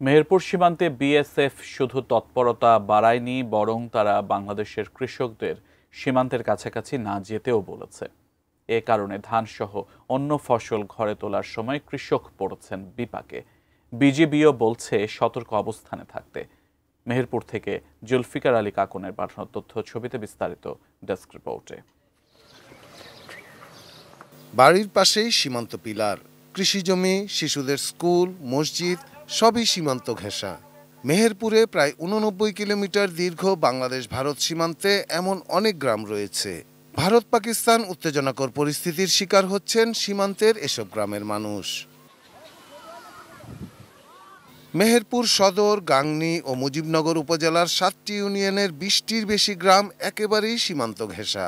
মেহেরপুর সীমান্তে বিএসএফ শুধু তৎপরতা বাড়ায়নি, বরং তারা বাংলাদেশের কৃষকদের সীমান্তের কাছাকাছি না যেতেও বলেছে। এ কারণে ধানসহ অন্য ফসল ঘরে তোলার সময় কৃষক পড়েছেন বিপাকে। বিজিবিও বলছে সতর্ক অবস্থানে থাকতে। মেহেরপুর থেকে জুলফিকার আলী কাকনের পাঠানো তথ্য ছবিতে বিস্তারিত ডেস্ক রিপোর্টে। বাড়ির পাশেই সীমান্ত পিলার, কৃষিজমি, শিশুদের স্কুল, মসজিদ সবই সীমান্ত ঘেঁষা। মেহেরপুরে প্রায় 89 কিলোমিটার দীর্ঘ বাংলাদেশ ভারত সীমান্তে এমন অনেক গ্রাম রয়েছে। ভারত পাকিস্তান উত্তেজনাকর পরিস্থিতির শিকার হচ্ছেন সীমান্তের এসব গ্রামের মানুষ। মেহেরপুর সদর, গাংনী ও মুজিবনগর উপজেলার 7টি ইউনিয়নের 20টির বেশি গ্রাম একেবারেই সীমান্ত ঘেঁষা।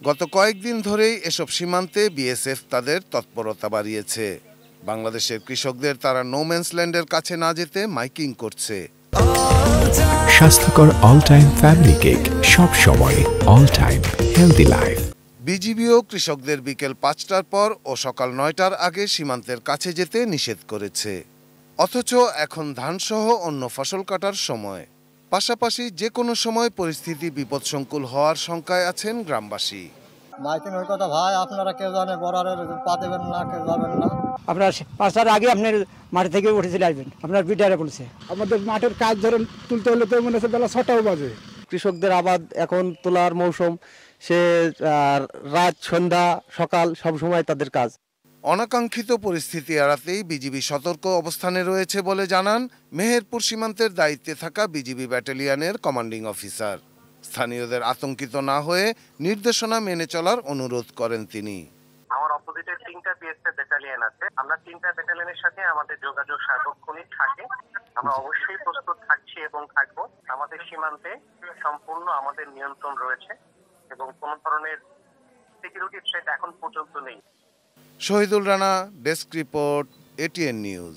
গত কয়েকদিন ধরেই এসব সীমান্তে বিএসএফ তাদের তৎপরতা বাড়িয়েছে। বাংলাদেশের কৃষকদের তারা নোম্যান্সল্যান্ডের কাছে না যেতে মাইকিং করছে। স্বাস্থ্যকর অল টাইম ফ্যামিলি কেক, সব সময় অল টাইম হেলদি লাইফ। বিজিবিও কৃষকদের বিকেল 5টার পর ও সকাল 9টার আগে সীমান্তের কাছে যেতে নিষেধ করেছে। অথচ এখন ধানসহ অন্য ফসল কাটার সময়। পাশাপাশি যে কোনো সময় পরিস্থিতি বিপদসংকুল হওয়ার শঙ্কায় আছেন গ্রামবাসী। মাইকিং ওই কথা ভাই, আপনারা কেউ জানে বর্ডারের পা দেবেন না, কেউ যাবেন না। আপনার 5টার আগে আপনার মাঠে থেকে উঠে চলে আসবেন, আপনার বিটারে বলছে। আমাদের মাঠের কাজ ধরেন তুলতে হলে তো মনে হচ্ছে বেলা 6টাও বাজে। কৃষকদের আবাদ এখন তোলার মৌসুম, সে রাত, সন্ধ্যা, সকাল সব সময় তাদের কাজ। অনাকাঙ্ক্ষিত পরিস্থিতি এড়াতেই বিজিবি সতর্ক অবস্থানে রয়েছে বলে জানান মেহেরপুর সীমান্তের দায়িত্বে থাকা বিজিবি ব্যাটালিয়নের কমান্ডিং অফিসার। স্থানীয়দের আতঙ্কিত না হয়ে নির্দেশনা মেনে চলার অনুরোধ করেন তিনি। আমার অপোজিটে 3টা বিএসএফ ব্যাটালিয়ন আছে। আমরা 3টা ব্যাটালিয়নের সাথে আমাদের যোগাযোগ সার্বক্ষণিক থাকে। আমরা অবশ্যই প্রস্তুত থাকছি এবং থাকবো। আমাদের সীমান্তে সম্পূর্ণ আমাদের নিয়ন্ত্রণ রয়েছে এবং কোনো ধরনের সিকিউরিটি থ্রেট এখন পর্যন্ত নেই। Shahidul Rana, desk report, ATN news.